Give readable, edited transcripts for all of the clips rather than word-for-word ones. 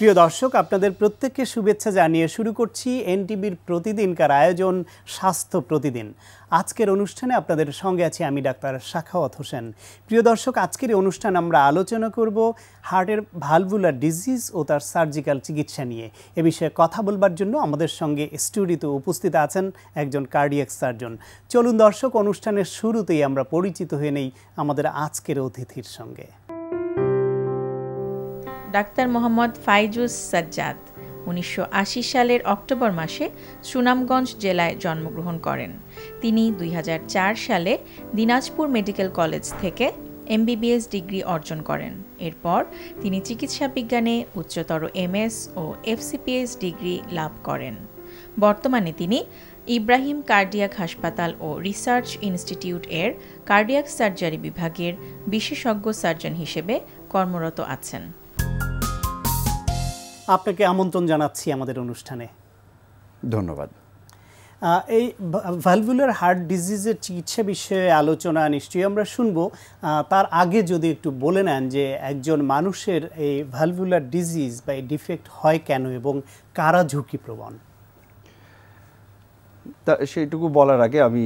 প্রিয় দর্শক, আপনাদের প্রত্যেককে শুভেচ্ছা জানিয়ে শুরু করছি এনটিভির প্রতিদিনকার আয়োজন স্বাস্থ্য প্রতিদিন। আজকের অনুষ্ঠানে আপনাদের সঙ্গে আছি আমি ডাক্তার সাখাওয়াত হোসেন। প্রিয় দর্শক, আজকের এই অনুষ্ঠানে আমরা আলোচনা করব হার্টের ভালভুলার ডিজিজ ও তার সার্জিক্যাল চিকিৎসা নিয়ে। এ বিষয়ে কথা বলবার জন্য আমাদের সঙ্গে স্টুডিওতে উপস্থিত আছেন একজন কার্ডিয়াক সার্জন। চলুন দর্শক, অনুষ্ঠানের শুরুতেই আমরা পরিচিত হয়ে নেই আমাদের আজকের অতিথির সঙ্গে। ডাক্তার মোহাম্মদ ফাইজুস সাজ্জাদ 1980 সালের অক্টোবর মাসে সুনামগঞ্জ জেলায় জন্মগ্রহণ করেন। তিনি 2004 সালে দিনাজপুর মেডিকেল কলেজ থেকে MBBS ডিগ্রি অর্জন করেন। এরপর তিনি চিকিৎসা বিজ্ঞানে উচ্চতর MS ও FCPS ডিগ্রি লাভ করেন। বর্তমানে তিনি ইব্রাহিম কার্ডিয়াক হাসপাতাল ও রিসার্চ ইনস্টিটিউট এর কার্ডিয়াক সার্জারি বিভাগের বিশেষজ্ঞ সার্জন হিসেবে কর্মরত আছেন। আপনাকে আমন্ত্রণ জানাচ্ছি আমাদের অনুষ্ঠানে। ধন্যবাদ। এই ভালভুলার হার্ট ডিজিজের চিকিৎসা বিষয়ে আলোচনা নিশ্চয়ই আমরা শুনব। তার আগে যদি একটু বলে নেন যে একজন মানুষের এই ভালভুলার ডিজিজ বা এই ডিফেক্ট হয় কেন এবং কারা ঝুঁকিপ্রবণ, তা সেইটুকু বলার আগে আমি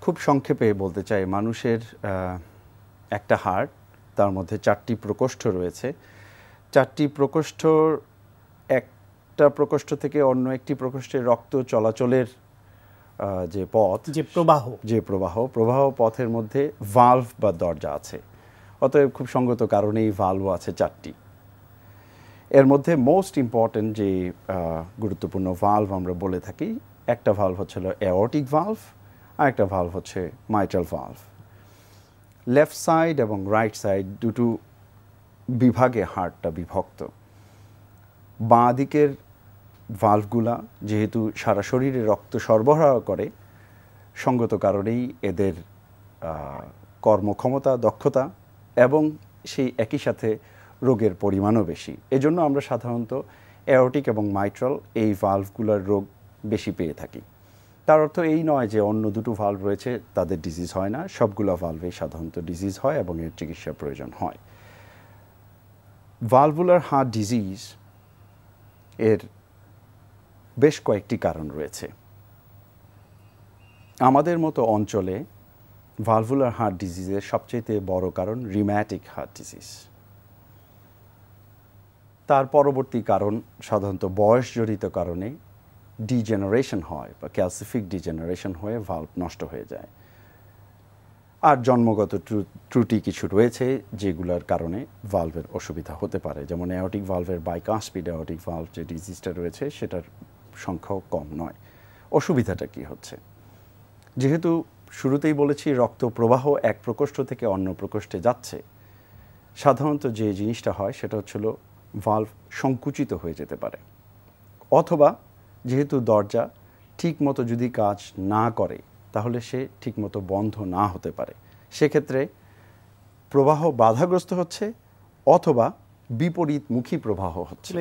খুব সংক্ষেপে বলতে চাই, মানুষের একটা হার্ট, তার মধ্যে 4টি প্রকোষ্ঠ রয়েছে। 4টি প্রকোষ্ঠর একটা প্রকোষ্ঠ থেকে অন্য একটি প্রকোষ্ঠে রক্ত চলাচলের যে পথ, যে প্রবাহ পথের মধ্যে ভালভ বা দরজা আছে। অতএব খুব সঙ্গত কারণেই ভালভ আছে 4টি। এর মধ্যে মোস্ট ইম্পর্টেন্ট যে গুরুত্বপূর্ণ ভালভ আমরা বলে থাকি, একটা ভালভ হচ্ছে অ্যাওর্টিক ভালভ, আর একটা ভালভ হচ্ছে মাইট্রাল ভালভ। লেফট সাইড এবং রাইট সাইড দুটো বিভাগে হার্টটা বিভক্ত। বাঁ দিকের ভালভগুলা যেহেতু সারা শরীরে রক্ত সরবরাহ করে, সঙ্গত কারণেই এদের কর্মক্ষমতা, দক্ষতা এবং সেই একই সাথে রোগের পরিমাণও বেশি। এজন্য আমরা সাধারণত অ্যাওর্টিক এবং মাইট্রাল এই ভালভগুলোর রোগ বেশি পেয়ে থাকি। তার অর্থ এই নয় যে অন্য দুটো ভালভ রয়েছে তাদের ডিজিজ হয় না, সবগুলো ভালভেই সাধারণত ডিজিজ হয় এবং এর চিকিৎসার প্রয়োজন হয়। ভালভুলার হার্ট ডিজিজ এর বেশ কয়েকটি কারণ রয়েছে। আমাদের মতো অঞ্চলে ভালভুলার হার্ট ডিজিজের সবচেয়ে বড় কারণ রিম্যাটিক হার্ট ডিজিজ। তার পরবর্তী কারণ সাধারণত বয়সজনিত কারণে ডিজেনারেশন হয় বা ক্যালসিফিক ডিজেনারেশন হয়ে ভালভ নষ্ট হয়ে যায়। আর জন্মগত ত্রুটি কিছু রয়েছে যেগুলোর কারণে ভালভের অসুবিধা হতে পারে, যেমন অ্যাওর্টিক ভালভের বাইকাসপিড অ্যাওর্টিক ভালভ যে ডিজিজটা রয়েছে সেটার সংখ্যাও কম নয়। অসুবিধাটা কি হচ্ছে? যেহেতু শুরুতেই বলেছি রক্ত প্রবাহ এক প্রকোষ্ঠ থেকে অন্য প্রকোষ্ঠে যাচ্ছে, সাধারণত যে জিনিসটা হয় সেটা হচ্ছিল ভালভ সংকুচিত হয়ে যেতে পারে, অথবা যেহেতু দরজা ঠিকমতো যদি কাজ না করে তাহলে সে ঠিকমতো বন্ধ না হতে পারে। সেক্ষেত্রে প্রবাহ বাধাগ্রস্ত হচ্ছে অথবা বিপরীতমুখী প্রবাহ হচ্ছে,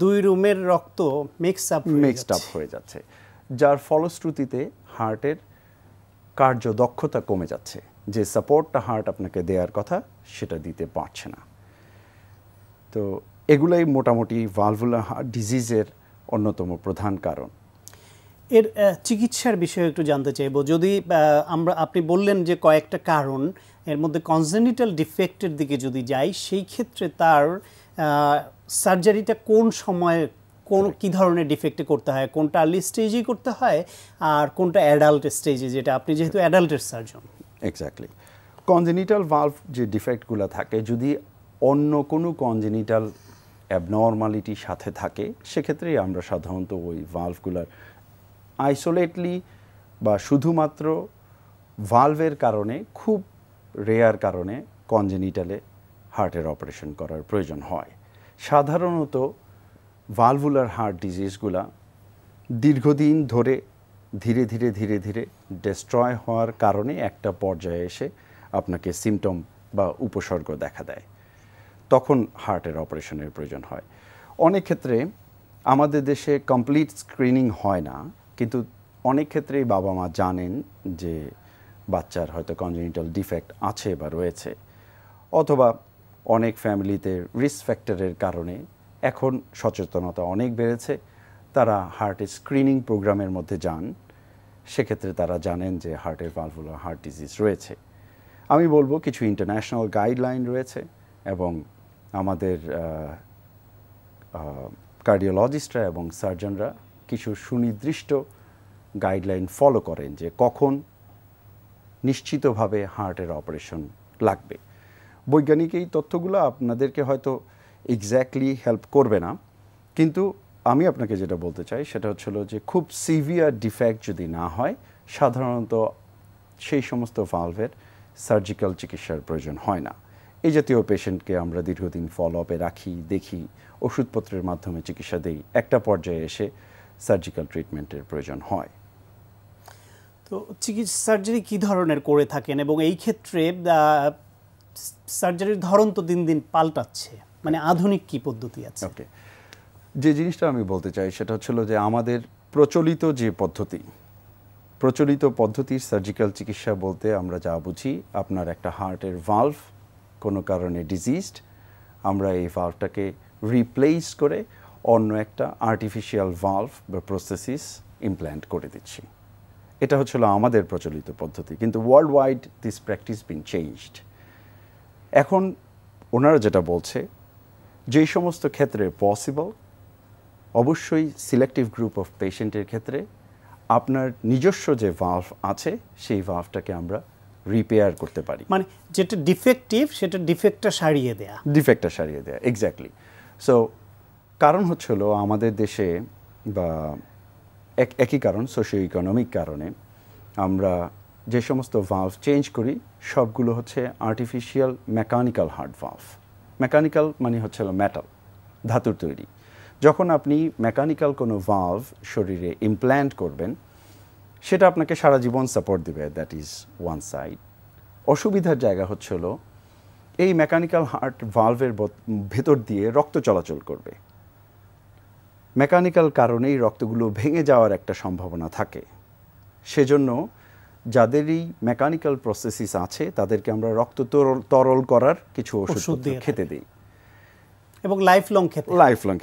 দুই রুমের রক্ত মিক্সড আপ হয়ে যাচ্ছে, যার ফলশ্রুতিতে হার্টের কার্যদক্ষতা কমে যাচ্ছে। যে সাপোর্টটা হার্ট আপনাকে দেওয়ার কথা সেটা দিতে পারছে না। তো এগুলাই মোটামুটি ভালভুলার হার্ট ডিজিজের অন্যতম প্রধান কারণ। এর চিকিৎসার বিষয়ে একটু জানতে চাইব। যদি আপনি বললেন যে কয়েকটা কারণ, এর মধ্যে কনজেনিটাল ডিফেক্টের দিকে যদি যাই, সেই ক্ষেত্রে তার সার্জারিটা কোন সময় কী ধরনের ডিফেক্টে করতে হয়, কোনটা আর্লি স্টেজেই করতে হয় আর কোনটা অ্যাডাল্ট স্টেজে, যেটা আপনি যেহেতু অ্যাডাল্টের সার্জন। এক্স্যাক্টলি। কনজেনিটাল ভালভ যে ডিফেক্টগুলো থাকে, যদি অন্য কোনো কনজেনিটাল অ্যাবনর্মালিটির সাথে থাকে, সেক্ষেত্রেই আমরা সাধারণত ওই ভালভগুলার আইসোলেটলি বা শুধুমাত্র ভালভের কারণে, খুব রেয়ার কারণে কনজেনিটালে হার্টের অপারেশন করার প্রয়োজন হয়। সাধারণত ভালভুলার হার্ট ডিজিজগুলা দীর্ঘদিন ধরে ধীরে ধীরে ধীরে ধীরে ডেস্ট্রয় হওয়ার কারণে একটা পর্যায়ে এসে আপনাকে সিমটম বা উপসর্গ দেখা দেয়, তখন হার্টের অপারেশনের প্রয়োজন হয়। অনেক ক্ষেত্রে আমাদের দেশে কমপ্লিট স্ক্রিনিং হয় না, কিন্তু অনেক ক্ষেত্রেই বাবা মা জানেন যে বাচ্চার হয়তো কনজেনিটাল ডিফেক্ট আছে বা রয়েছে, অথবা অনেক ফ্যামিলিতে রিস্ক ফ্যাক্টরের কারণে এখন সচেতনতা অনেক বেড়েছে, তারা হার্টের স্ক্রিনিং প্রোগ্রামের মধ্যে যান, সেক্ষেত্রে তারা জানেন যে হার্টের ভালভুলার হার্ট ডিজিজ রয়েছে। আমি বলবো কিছু ইন্টারন্যাশনাল গাইডলাইন রয়েছে এবং আমাদের কার্ডিওলজিস্টরা এবং সার্জনরা কিছু সুনির্দিষ্ট গাইডলাইন ফলো করেন যে কখন নিশ্চিতভাবে হার্টের অপারেশন লাগবে। বৈজ্ঞানিক এই তথ্যগুলো আপনাদেরকে হয়তো এক্স্যাক্টলি হেল্প করবে না, কিন্তু আমি আপনাকে যেটা বলতে চাই সেটা হচ্ছিল যে খুব সিভিয়ার ডিফেক্ট যদি না হয়, সাধারণত সেই সমস্ত ভালভের সার্জিক্যাল চিকিৎসার প্রয়োজন হয় না। এই জাতীয় পেশেন্টকে আমরা দীর্ঘদিন ফলো আপে রাখি, দেখি, ওষুধপত্রের মাধ্যমে চিকিৎসা দেই, একটা পর্যায়ে এসে সার্জিক্যাল ট্রিটমেন্টের প্রয়োজন হয়। তো চিকিৎসা সার্জারি কী ধরনের করে থাকেন এবং এই ক্ষেত্রে সার্জারির ধরন তো দিন দিন পাল্টাচ্ছে, মানে আধুনিক কি পদ্ধতি আছে? ওকে, যে জিনিসটা আমি বলতে চাই সেটা হচ্ছিল যে আমাদের প্রচলিত পদ্ধতির সার্জিক্যাল চিকিৎসা বলতে আমরা যা বুঝি, আপনার একটা হার্টের ভালভ কোনো কারণে ডিজিজড, আমরা এই ভালভটাকে রিপ্লেস করে অন্য একটা আর্টিফিশিয়াল ভালভ বা প্রসেসিস ইমপ্ল্যান্ট করে দিচ্ছি। এটা হচ্ছিল আমাদের প্রচলিত পদ্ধতি, কিন্তু world wide this practice been changed. এখন ওনারা যেটা বলছে, যেই সমস্ত ক্ষেত্রে পসিবল, অবশ্যই সিলেক্টিভ গ্রুপ অফ পেশেন্টের ক্ষেত্রে আপনার নিজস্ব যে ভালভ আছে সেই ভালভটাকে আমরা রিপেয়ার করতে পারি, মানে যেটা ডিফেক্টিভ সেটা ডিফেক্টটা সারিয়ে দেয়া। এক্স্যাক্টলি। সো কারণ হচ্ছিল আমাদের দেশে বা একই কারণ, সোশিও ইকোনমিক কারণে আমরা যে সমস্ত ভালভ চেঞ্জ করি সবগুলো হচ্ছে artificial mechanical heart valve. Mechanical মানে হচ্ছে মেটাল, ধাতুর তৈরি। যখন আপনি মেকানিক্যাল কোনো ভালভ শরীরে ইমপ্ল্যান্ট করবেন, সেটা আপনাকে সারা জীবন সাপোর্ট দেবে, দ্যাট ইজ ওয়ান সাইড। অসুবিধার জায়গা হচ্ছিল এই মেকানিক্যাল হার্ট ভালভের ভেতর দিয়ে রক্ত চলাচল করবে। মেকানিক্যাল কারণেই রক্তগুলো ভেঙে যাওয়ার একটা সম্ভাবনা থাকে। সেজন্য যাদেরই মেকানিক্যাল প্রসেসিস আছে তাদেরকে আমরা রক্ত তরল করার কিছু ওষুধ খেতে দিই, এবং লাইফ লং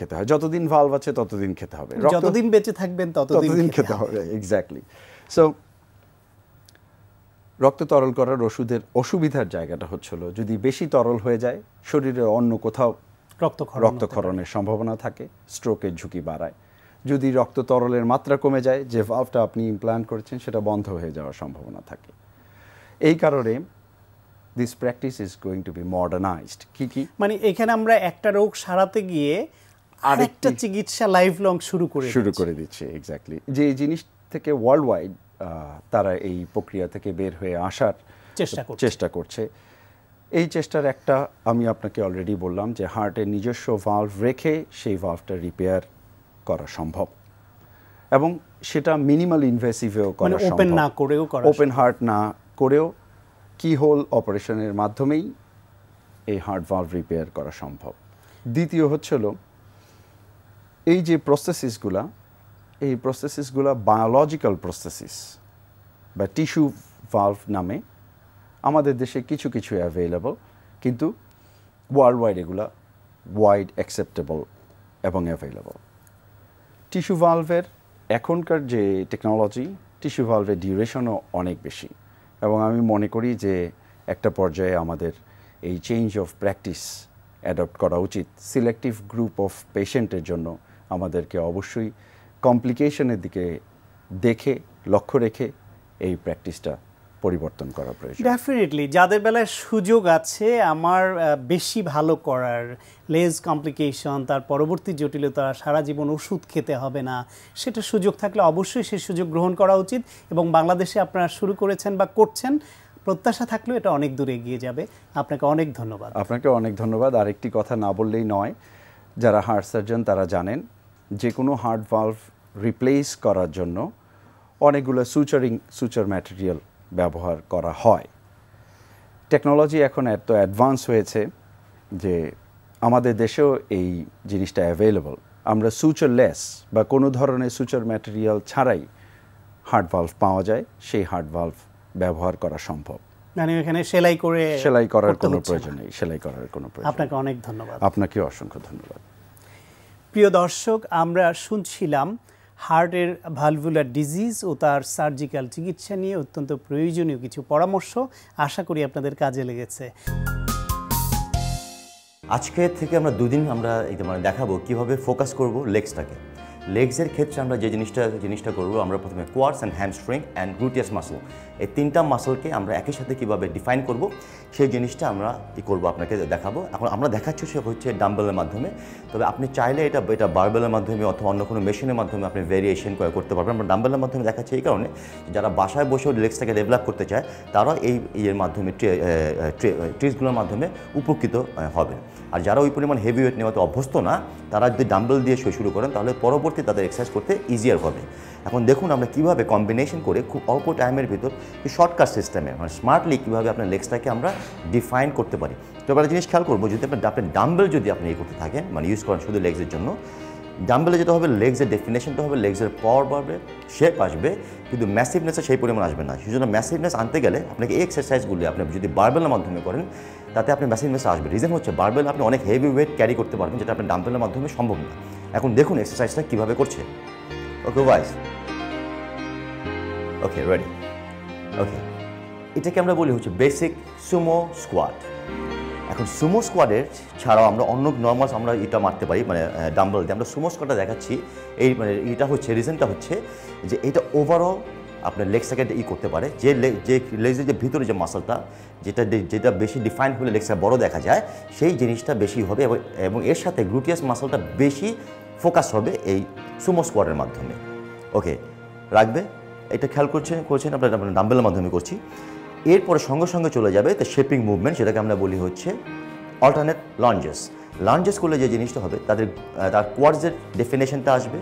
খেতে হয়। যতদিন ভালভ আছে ততদিন খেতে হবে, যতদিন বেঁচে থাকবেন ততদিন খেতে হবে। এক্স্যাক্টলি। সো রক্ত তরল করার ওষুধের অসুবিধার জায়গাটা হচ্ছিল যদি বেশি তরল হয়ে যায়, শরীরের অন্য কোথাও রক্তক্ষরণের সম্ভাবনা থাকে, স্ট্রোকের ঝুঁকি বাড়ায়। যদি রক্ত তরলের মাত্রা কমে যায়, যে ভালভটা আপনি ইমপ্ল্যান্ট করেছেন সেটা বন্ধ হয়ে যাওয়ার সম্ভাবনা থাকে। এই কারণে this practice is going to be modernised. কি মানে এখানে আমরা একটা রোগ সারাতে গিয়ে আরেকটা চিকিৎসা লাইফ লং শুরু করে দিচ্ছে। এক্স্যাক্টলি। যে জিনিস থেকে ওয়ার্ল্ড ওয়াইড তারা এই প্রক্রিয়া থেকে বের হয়ে আসার চেষ্টা করছে। এই চেষ্টার একটা আমি আপনাকে অলরেডি বললাম যে হার্টের নিজস্ব ভালভ রেখে সেই ভালভটা রিপেয়ার করা সম্ভব, এবং সেটা মিনিমাল ইনভেসিভেও করা সম্ভব, ওপেন হার্ট না করেও কি হোল অপারেশনের মাধ্যমেই এই হার্ট ভালভ রিপেয়ার করা সম্ভব। দ্বিতীয় হচ্ছিল এই যে এই প্রসেসিসগুলা বায়োলজিক্যাল প্রসেসিস বা টিস্যু ভালভ নামে আমাদের দেশে কিছু অ্যাভেলেবল, কিন্তু ওয়ার্ল্ড ওয়াইড এগুলা ওয়াইড অ্যাকসেপ্টেবল এবং অ্যাভেলেবল। টিস্যু ভালভের এখনকার যে টেকনোলজি, টিস্যু ভালভের ডিউরেশনও অনেক বেশি, এবং আমি মনে করি যে একটা পর্যায়ে আমাদের এই চেঞ্জ অফ প্র্যাকটিস অ্যাডপ্ট করা উচিত। সিলেক্টিভ গ্রুপ অফ পেশেন্টের জন্য আমাদেরকে অবশ্যই কমপ্লিকেশনের দিকে লক্ষ্য রেখে এই প্র্যাকটিসটা পরিবর্তন করা প্রয়োজন। ডেফিনেটলি যাদের বেলায় সুযোগ আছে আমার বেশি ভালো করার, লেস কমপ্লিকেশন, তার পরবর্তী জটিলতা, সারা জীবন ওষুধ খেতে হবে না, সেটা সুযোগ থাকলে অবশ্যই সেই সুযোগ গ্রহণ করা উচিত। এবং বাংলাদেশে আপনারা শুরু করেছেন বা করছেন, প্রত্যাশা থাকলেও এটা অনেক দূরে এগিয়ে যাবে। আপনাকে অনেক ধন্যবাদ। আপনাকে অনেক ধন্যবাদ। আরেকটি কথা না বললেই নয়, যারা হার্ট সার্জন তারা জানেন যে কোনো হার্ট ভালভ রিপ্লেস করার জন্য অনেকগুলো সুচার ম্যাটেরিয়াল ব্যবহার করা হয়। টেকনোলজি এখন এত অ্যাডভান্স হয়েছে যে আমাদের দেশেও এই জিনিসটা অ্যাভেলেবল। আমরা সুচারলেস বা কোনো ধরনের সুচার ম্যাটেরিয়াল ছাড়াই হার্ট ভালভ পাওয়া যায়, সেই হার্ট ভালভ ব্যবহার করা সম্ভব। মানে এখানে সেলাই করার কোনো প্রয়োজন নেই। সেলাই করার কোনো প্রয়োজন। আপনাকে অনেক ধন্যবাদ। আপনাকে অসংখ্য ধন্যবাদ। প্রিয় দর্শক, আমরা শুনছিলাম হার্টের ভালভুলার ডিজিজ ও তার সার্জিক্যাল চিকিৎসা নিয়ে অত্যন্ত প্রয়োজনীয় কিছু পরামর্শ। আশা করি আপনাদের কাজে লেগেছে। আজকে থেকে আমরা দুদিন আমরা দেখাবো কিভাবে ফোকাস করব লেগসটাকে। লেগসের ক্ষেত্রে আমরা যে জিনিসটা করবো, আমরা প্রথমে quads and hamstring and gluteus muscle, এই তিনটা মাসলকে আমরা একই সাথে কীভাবে ডিফাইন করব সেই জিনিসটা আমরা করবো, আপনাকে দেখাবো। এখন আমরা দেখাচ্ছি সে হচ্ছে ডাম্বেলের মাধ্যমে। তবে আপনি চাইলে এটা বারবেলের মাধ্যমে অথবা অন্য কোনো মেশিনের মাধ্যমে আপনি ভেরিয়েশন করতে পারবেন। আমরা ডাম্বেলের মাধ্যমে দেখাচ্ছি এই কারণে, যারা বাসায় বসেও লেগসটাকে ডেভেলপ করতে চায় তারা এই ইয়ের মাধ্যমে ট্রিক্সগুলোর মাধ্যমে উপকৃত হবে। আর যারা ওই পরিমাণ হেভি ওয়েট নেওয়াতে অভ্যস্ত না, তারা যদি ডাম্বেল দিয়ে শুরু করেন তাহলে পরবর্তী তাদের এক্সারসাইজ করতে ইজিয়ার হবে। এখন দেখুন আমরা কীভাবে কম্বিনেশন করে খুব অল্প টাইমের ভিতর শর্টকাট সিস্টেমে স্মার্টলি কীভাবে আপনার লেগসটাকে আমরা ডিফাইন করতে পারি। তো একটা জিনিস খেয়াল করবো, যদি আপনার ডাম্বেল যদি আপনি করতে থাকেন ইউজ করেন শুধু লেগসের জন্য, ডাম্বেলে যেটা হবে লেগসের ডেফিনেশনটা হবে লেগসের পাওয়ার বাড়বে, শেপ আসবে, কিন্তু ম্যাসিভনেসে সেই পরিমাণ আসবে না। সেই জন্য ম্যাসিভনেস আনতে গেলে আপনাকে এই এক্সারসাইজগুলি আপনি যদি বারবেলের মাধ্যমে করেন তাতে আপনি ম্যাসিভনেস আসবে। রিজন হচ্ছে বারবেল আপনি অনেক হেভি ওয়েট ক্যারি করতে পারবেন, যেটা আপনি ডাম্বেলের মাধ্যমে সম্ভব না। এখন দেখুন এক্সারসাইজটা কীভাবে করছে। ওকে ভাইস, ওকে রেডি। ওকে, এটাকে আমরা বলি হচ্ছে বেসিক সুমো স্কোয়াড। এখন সুমো স্কোয়াডের ছাড়াও আমরা অন্য নর্মাল আমরা এটা মারতে পারি, ডাম্বেল দিয়ে। আমরা সুমো স্কোয়াডটা দেখাচ্ছি এই এটা হচ্ছে রিজনটা হচ্ছে যে এটা ওভারঅল আপনার লেগসটাকে করতে পারে। যে লেগসের যে ভিতরে যে মাসলটা যেটা বেশি ডিফাইন হলে লেগসটা বড় দেখা যায়, সেই জিনিসটা বেশি হবে এবং এর সাথে গ্লুটিয়াস মাসলটা বেশি ফোকাস হবে এই সুমো স্কোয়াডের মাধ্যমে। ওকে, রাখবে, এটা খেয়াল করছেন আপনার ডাম্বেলের মাধ্যমে করছি। এরপরে সঙ্গে সঙ্গে চলে যাবে তো শেপিং মুভমেন্ট, সেটাকে আমরা বলি হচ্ছে অল্টারনেট লাঞ্জেস। লাঞ্জেস করলে যে জিনিসটা হবে তার কোয়াডসের ডেফিনেশনটা আসবে,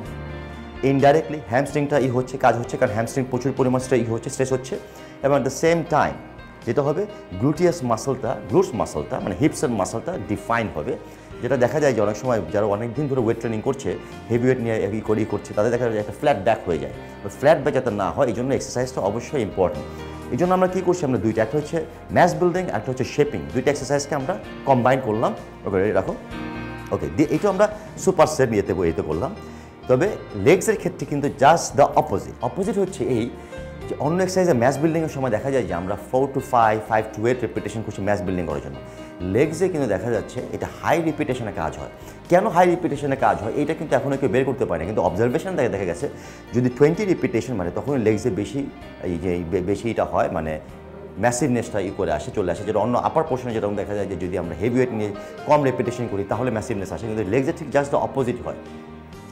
ইনডাইরেক্টলি হ্যামস্ট্রিংটা হচ্ছে কাজ হচ্ছে, কারণ হ্যামস্ট্রিং প্রচুর পরিমাণ স্ট্রেস হচ্ছে। এবং অ্যাট দ্য সেম টাইম যেটা হবে গ্লুটিয়াস মাসলটা হিপসের মাসলটা ডিফাইন হবে। যেটা দেখা যায় যে অনেক সময় যারা অনেক দিন ধরে ওয়েট ট্রেনিং করছে, হেভি ওয়েট নিয়ে করছে, তাদের দেখা যায় একটা ফ্ল্যাট ব্যাক হয়ে যায়। ফ্ল্যাট ব্যাক যাতে না হয় এই জন্য এক্সারসাইজটা অবশ্যই ইম্পর্টেন্ট। এই জন্য আমরা কী করছি, আমরা দুইটা, একটা হচ্ছে ম্যাস বিল্ডিং, একটা হচ্ছে শেপিং, দুইটা এক্সারসাইজকে আমরা কম্বাইন করলাম। ওকে রেডি রাখো। ওকে, দিয়ে এইটা আমরা সুপার সেট এতে করলাম। তবে লেগসের ক্ষেত্রে কিন্তু জাস্ট দ্য অপোজিট হচ্ছে এই যে অন্য এক্সারসাইজে ম্যাস বিল্ডিংয়ের সময় দেখা যায় যে আমরা 4 to 5 to 8 রেপিটেশন করছি ম্যাস বিল্ডিং করার জন্য। লেগসে কিন্তু দেখা যাচ্ছে এটা হাই রিপিটেশনে কাজ হয়। কেন হাই রিপিটেশনে কাজ হয় এটা কিন্তু এখনও কেউ বের করতে পারে না, কিন্তু অবজারভেশন দেখা গেছে যদি 20 রিপিটেশন তখন লেগসে বেশি এটা হয়, ম্যাসিভনেসটা চলে আসে, যেটা অন্য আপার পোর্শনে যেরকম দেখা যায় যে যদি আমরা হেভি ওয়েট নিয়ে কম রেপিটেশন করি তাহলে ম্যাসিভনেস আসে, কিন্তু লেগসে ঠিক জাস্ট দ্য অপোজিট হয়।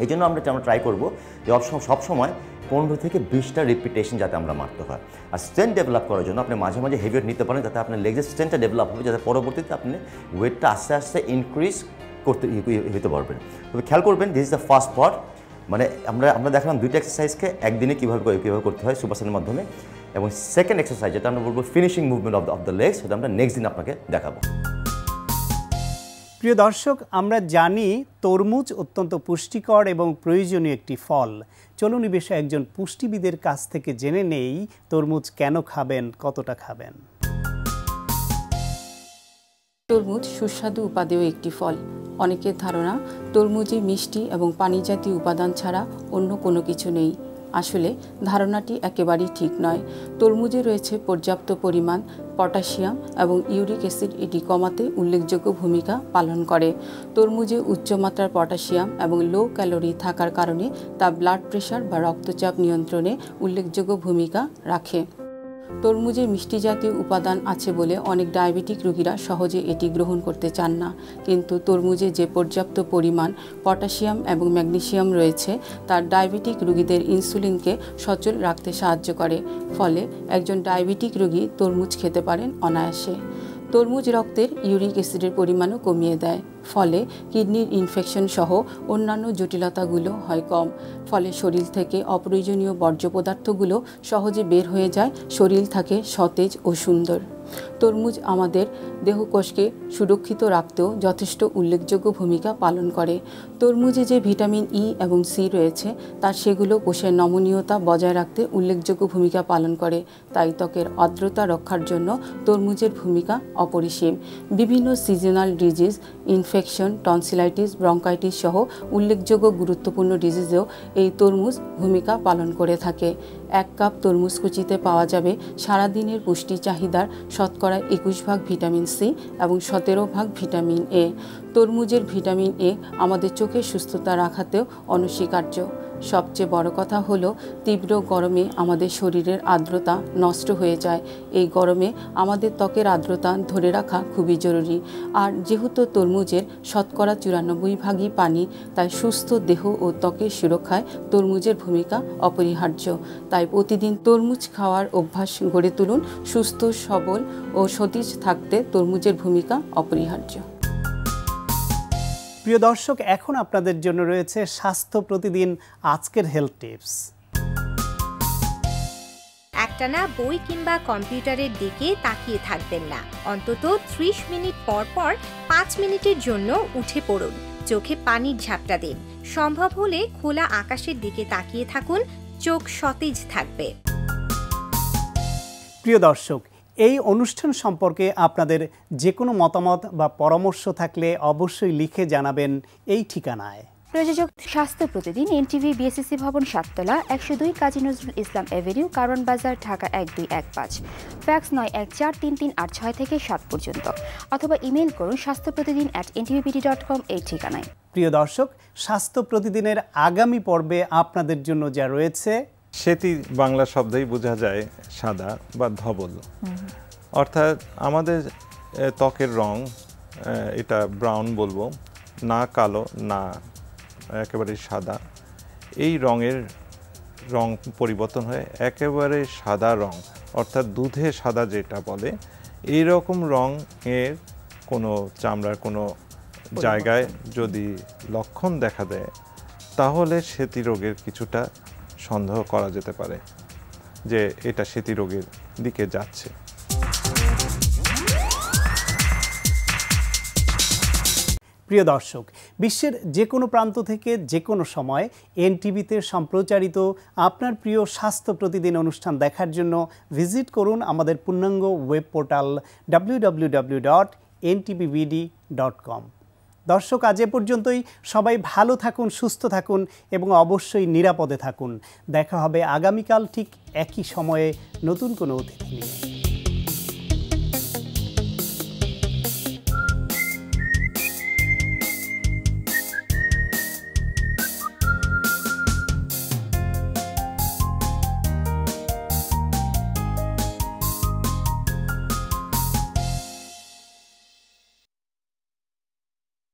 এই জন্য আমরা ট্রাই করবো যে সবসময় 15 থেকে 20টা রিপিটেশন যাতে আমরা মারতে হয়। আর স্ট্রেন্থ ডেভেলপ করার জন্য আপনি মাঝে মাঝে হেভি ওয়েট নিতে পারেন, যাতে আপনার লেগসের স্ট্রেন্থটা ডেভেলপ হবে, যাতে পরবর্তীতে আপনি ওয়েটটা আস্তে আস্তে ইনক্রিজ হতে পারবেন। তবে খেয়াল করবেন this is the first part, আমরা দেখালাম দুইটা এক্সারসাইজকে একদিনে কীভাবে করতে হয় সুপারসেটের মাধ্যমে, এবং সেকেন্ড এক্সারসাইজ যেটা আমরা বলবো finishing movement of the legs, সেটা আমরা নেক্সট দিন আপনাকে দেখাবো। প্রিয় দর্শক, আমরা জানি তরমুজ অত্যন্ত পুষ্টিকর এবং প্রয়োজনীয় একটি ফল। চলুন এই বিষয়ে একজন পুষ্টিবিদের কাছ থেকে জেনে নেই তরমুজ কেন খাবেন, কতটা খাবেন। তরমুজ সুস্বাদু উপাদেয় একটি ফল। অনেকের ধারণা তরমুজে মিষ্টি এবং পানি জাতীয় উপাদান ছাড়া অন্য কোনো কিছু নেই। আসলে ধারণাটি একেবারেই ঠিক নয়। তরমুজে রয়েছে পর্যাপ্ত পরিমাণ পটাশিয়াম এবং ইউরিক অ্যাসিড, এটি কমাতে উল্লেখযোগ্য ভূমিকা পালন করে। তরমুজে উচ্চমাত্রার পটাশিয়াম এবং লো ক্যালোরি থাকার কারণে তা ব্লাড প্রেশার বা রক্তচাপ নিয়ন্ত্রণে উল্লেখযোগ্য ভূমিকা রাখে। তরমুজে মিষ্টি জাতীয় উপাদান আছে বলে অনেক ডায়াবেটিক রোগীরা সহজে এটি গ্রহণ করতে চান না, কিন্তু তরমুজে যে পর্যাপ্ত পরিমাণ পটাশিয়াম এবং ম্যাগনেসিয়াম রয়েছে তা ডায়াবেটিক রোগীদের ইনসুলিনকে সচল রাখতে সাহায্য করে। ফলে একজন ডায়াবেটিক রোগী তরমুজ খেতে পারেন অনায়াসে। তরমুজ রক্তের ইউরিক অ্যাসিডের পরিমাণও কমিয়ে দেয়, ফলে কিডনির ইনফেকশন সহ অন্যান্য জটিলতাগুলো হয় কম। ফলে শরীর থেকে অপ্রয়োজনীয় বর্জ্য পদার্থগুলো সহজে বের হয়ে যায়, শরীর থাকে সতেজ ও সুন্দর। তরমুজ আমাদের দেহকোষকে সুরক্ষিত রাখতেও যথেষ্ট উল্লেখযোগ্য ভূমিকা পালন করে। তরমুজে যে ভিটামিন ই এবং সি রয়েছে তার সেগুলো কোষের নমনীয়তা বজায় রাখতে উল্লেখযোগ্য ভূমিকা পালন করে। তাই ত্বকের আর্দ্রতা রক্ষার জন্য তরমুজের ভূমিকা অপরিসীম। বিভিন্ন seasonal disease, infection, tonsillitis, bronchitis সহ উল্লেখযোগ্য গুরুত্বপূর্ণ ডিজিজেও এই তরমুজ ভূমিকা পালন করে থাকে। 1 কাপ তরমুজ কুচিতে পাওয়া যাবে সারাদিনের পুষ্টি চাহিদার শতকরা 21% ভিটামিন সি এবং 17% ভিটামিন এ। তরমুজের ভিটামিন এ আমাদের চোখের সুস্থতা রাখাতেও অনস্বীকার্য। সবচেয়ে বড় কথা হলো তীব্র গরমে আমাদের শরীরের আর্দ্রতা নষ্ট হয়ে যায়। এই গরমে আমাদের ত্বকের আর্দ্রতা ধরে রাখা খুবই জরুরি। আর যেহেতু তরমুজের শতকরা 94% পানি, তাই সুস্থ দেহ ও ত্বকের সুরক্ষায় তরমুজের ভূমিকা অপরিহার্য। তাই প্রতিদিন তরমুজ খাওয়ার অভ্যাস গড়ে তুলুন। সুস্থ, সবল ও সতেজ থাকতে তরমুজের ভূমিকা অপরিহার্য। প্রিয় দর্শক, এখন আপনাদের জন্য রয়েছে স্বাস্থ্য প্রতিদিন আজকের হেলথ টিপস। একটানা বই কিংবা কম্পিউটারের দিকে তাকিয়ে থাকবেন না। অন্তত 30 মিনিট পর পর 5 মিনিটের জন্য উঠে পড়ুন। চোখে পানির ঝাপটা দিন। সম্ভব হলে খোলা আকাশের দিকে তাকিয়ে থাকুন। চোখ সতেজ থাকবে। প্রিয় দর্শক, এই অনুষ্ঠান সম্পর্কে আপনাদের যে কোনো মতামত বা পরামর্শ থাকলে অবশ্যই লিখে জানাবেন এই ঠিকানায়। প্রযোজক স্বাস্থ্য প্রতিদিন, এনটিভি, বিএসসি ভবন, 7 তলা, 102 কাজী নজরুল ইসলাম এভিনিউ, কারওয়ান বাজার, ঢাকা 1215। ফ্যাক্স 914338 থেকে 7 পর্যন্ত, অথবা ইমেইল করুন স্বাস্থ্যপ্রতিদিন@ntvbd.com এই ঠিকানায়। প্রিয় দর্শক, স্বাস্থ্য প্রতিদিনের আগামী পর্বে আপনাদের জন্য যা রয়েছে, শ্বেতি বাংলা শব্দেই বোঝা যায় সাদা বা ধবল। অর্থাৎ আমাদের ত্বকের রং, এটা ব্রাউন বলবো না, কালো না, একেবারে সাদা। এই রং পরিবর্তন হয়ে একেবারে সাদা রং, অর্থাৎ দুধে সাদা যেটা বলে, এই রকম রঙের কোনো চামড়ার কোনো জায়গায় যদি লক্ষণ দেখা দেয়, তাহলে শ্বেতি রোগের কিছুটা সন্দেহ করা যেতে পারে যে এটা শ্বেতি রোগের দিকে যাচ্ছে। প্রিয় দর্শক, বিশ্বের যে কোনো প্রান্ত থেকে যে কোনো সময় এনটিভিতে সম্প্রচারিত আপনার প্রিয় স্বাস্থ্য প্রতিদিন অনুষ্ঠান দেখার জন্য ভিজিট করুন আমাদের পূর্ণাঙ্গ ওয়েব পোর্টাল www.ntvbd.com। দর্শক, আজ এ পর্যন্তই। সবাই ভালো থাকুন, সুস্থ থাকুন এবং অবশ্যই নিরাপদে থাকুন। দেখা হবে আগামীকাল ঠিক একই সময়ে নতুন কোনো অতিথি নিয়ে।